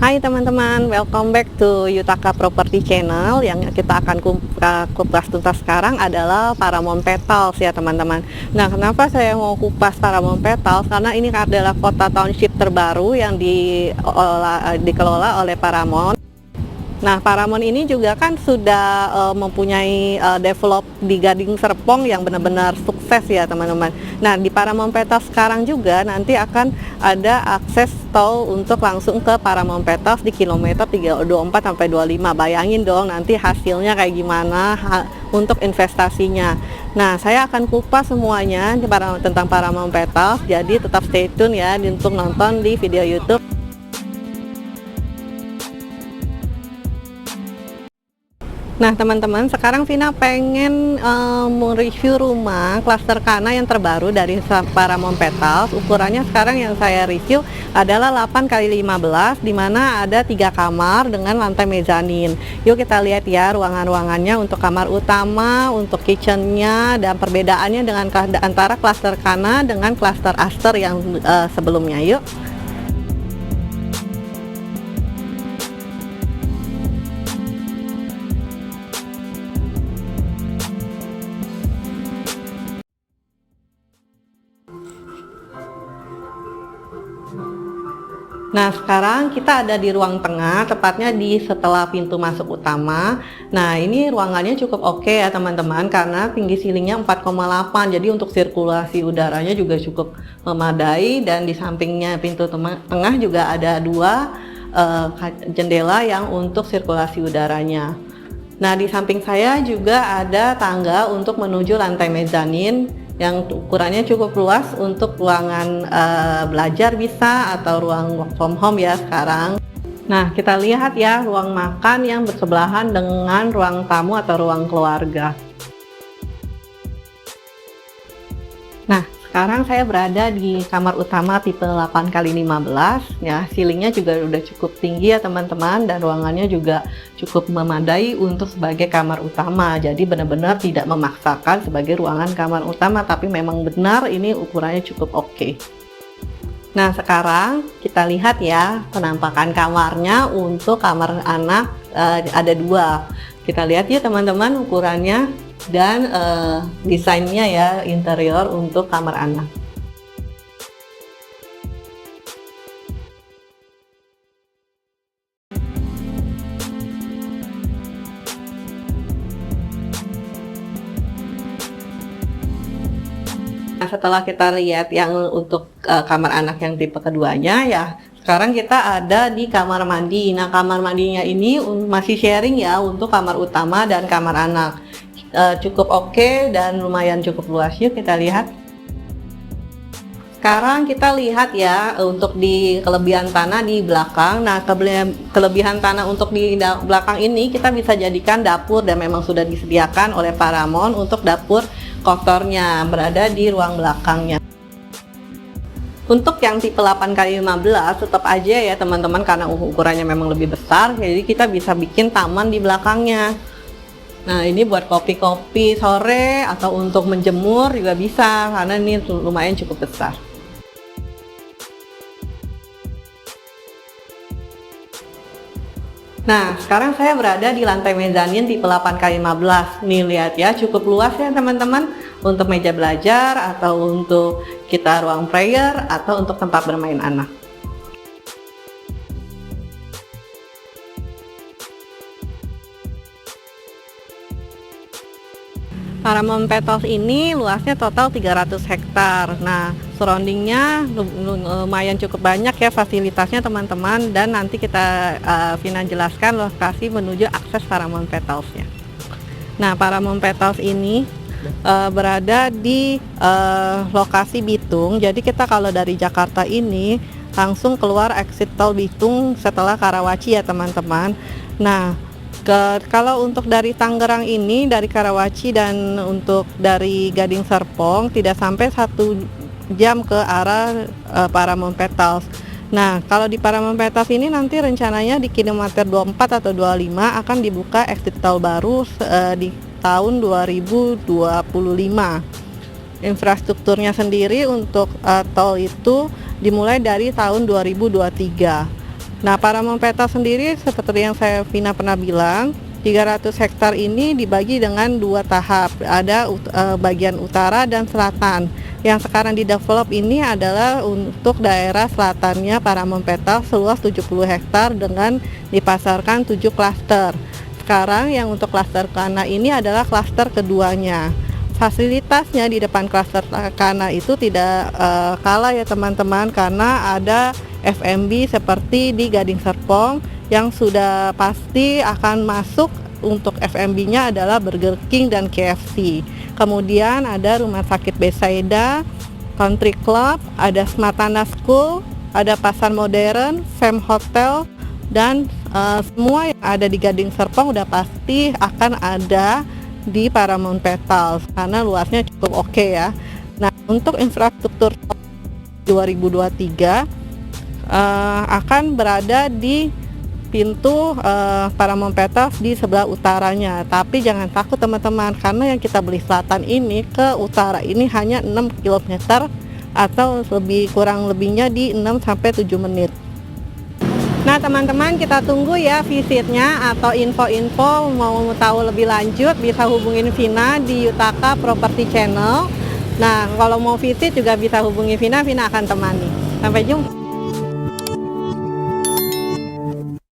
Hai teman-teman, welcome back to Yutaka Property Channel. Yang kita akan kupas tuntas sekarang adalah Paramount Petals ya teman-teman. Nah, kenapa saya mau kupas Paramount Petals? Karena ini adalah kota township terbaru yang dikelola oleh Paramount. Nah, Paramount ini juga kan sudah mempunyai develop di Gading Serpong yang benar-benar sukses ya teman-teman. Nah, di Paramount Petals sekarang juga nanti akan ada akses tol untuk langsung ke Paramount Petals di kilometer 24 sampai 25. Bayangin dong nanti hasilnya kayak gimana untuk investasinya. Nah, saya akan kupas semuanya tentang Paramount Petals. Jadi tetap stay tune ya untuk nonton di video YouTube. Nah teman-teman, sekarang Vina pengen mereview rumah klaster Kana yang terbaru dari Paramount Petals. Ukurannya sekarang yang saya review adalah 8x15, dimana ada 3 kamar dengan lantai mezanin. Yuk kita lihat ya ruangan-ruangannya untuk kamar utama, untuk kitchennya, dan perbedaannya dengan antara klaster Kana dengan klaster Aster yang sebelumnya. Yuk. Nah, sekarang kita ada di ruang tengah, tepatnya di setelah pintu masuk utama. Nah, ini ruangannya cukup oke ya teman-teman, karena tinggi ceilingnya 4,8. Jadi untuk sirkulasi udaranya juga cukup memadai, dan di sampingnya pintu tengah juga ada 2 jendela yang untuk sirkulasi udaranya. Nah, di samping saya juga ada tangga untuk menuju lantai mezanin yang ukurannya cukup luas untuk ruangan belajar bisa, atau ruang work from home ya sekarang. Nah, kita lihat ya ruang makan yang bersebelahan dengan ruang tamu atau ruang keluarga. Nah, sekarang saya berada di kamar utama tipe 8x15 ya. Ceilingnya juga udah cukup tinggi ya teman-teman, dan ruangannya juga cukup memadai untuk sebagai kamar utama. Jadi benar-benar tidak memaksakan sebagai ruangan kamar utama, tapi memang benar ini ukurannya cukup oke. Nah, sekarang kita lihat ya penampakan kamarnya. Untuk kamar anak ada 2. Kita lihat ya teman-teman ukurannya dan desainnya ya, interior untuk kamar anak. Nah, setelah kita lihat yang untuk kamar anak yang tipe keduanya ya, sekarang kita ada di kamar mandi. Nah, kamar mandinya ini masih sharing ya untuk kamar utama dan kamar anak. Cukup oke dan lumayan cukup luas. Yuk kita lihat. Sekarang kita lihat ya untuk di kelebihan tanah di belakang. Nah, kelebihan tanah untuk di belakang ini kita bisa jadikan dapur, dan memang sudah disediakan oleh Paramount untuk dapur kotornya berada di ruang belakangnya. Untuk yang tipe 8x15 tetap aja ya teman-teman, karena ukurannya memang lebih besar, jadi kita bisa bikin taman di belakangnya. Nah, ini buat kopi-kopi sore atau untuk menjemur juga bisa, karena ini lumayan cukup besar. Nah, sekarang saya berada di lantai mezanin tipe 8x15. Nih lihat ya, cukup luas ya teman-teman, untuk meja belajar atau untuk kita ruang prayer atau untuk tempat bermain anak. Paramount Petals ini luasnya total 300 hektar. Nah, surroundingnya lumayan cukup banyak ya fasilitasnya teman-teman, dan nanti kita Vina jelaskan lokasi menuju akses Paramount Petalsnya. Nah, Paramount Petals ini berada di lokasi Bitung. Jadi kita kalau dari Jakarta ini langsung keluar exit tol Bitung setelah Karawaci ya teman-teman. Nah, kalau untuk dari Tangerang ini, dari Karawaci dan untuk dari Gading Serpong tidak sampai 1 jam ke arah Paramount Petals. Nah, kalau di Paramount Petals ini nanti rencananya di kilometer 24 atau 25 akan dibuka exit tol baru di tahun 2025. Infrastrukturnya sendiri untuk tol itu dimulai dari tahun 2023. Nah, Paramount Petals sendiri seperti yang Vina pernah bilang, 300 hektar ini dibagi dengan dua tahap, ada bagian utara dan selatan. Yang sekarang di develop ini adalah untuk daerah selatannya Paramount Petals seluas 70 hektar dengan dipasarkan 7 klaster. Sekarang yang untuk klaster Kana ini adalah klaster keduanya. Fasilitasnya di depan klaster Kana itu tidak kalah ya teman-teman, karena ada F&B seperti di Gading Serpong yang sudah pasti akan masuk. Untuk F&B-nya adalah Burger King dan KFC. Kemudian ada Rumah Sakit Bethesda, Country Club, ada Smatana School, ada Pasar Modern, Fem Hotel, dan semua yang ada di Gading Serpong udah pasti akan ada di Paramount Petals karena luasnya cukup oke ya. Nah, untuk infrastruktur 2023 akan berada di pintu Paramount Petals di sebelah utaranya. Tapi jangan takut teman-teman, karena yang kita beli selatan ini ke utara ini hanya 6 km atau kurang lebihnya di 6-7 menit. Nah teman-teman, kita tunggu ya visitnya, atau info-info mau tahu lebih lanjut bisa hubungin Vina di Yutaka Property Channel. Nah kalau mau visit juga bisa hubungi Vina akan temani. Sampai jumpa.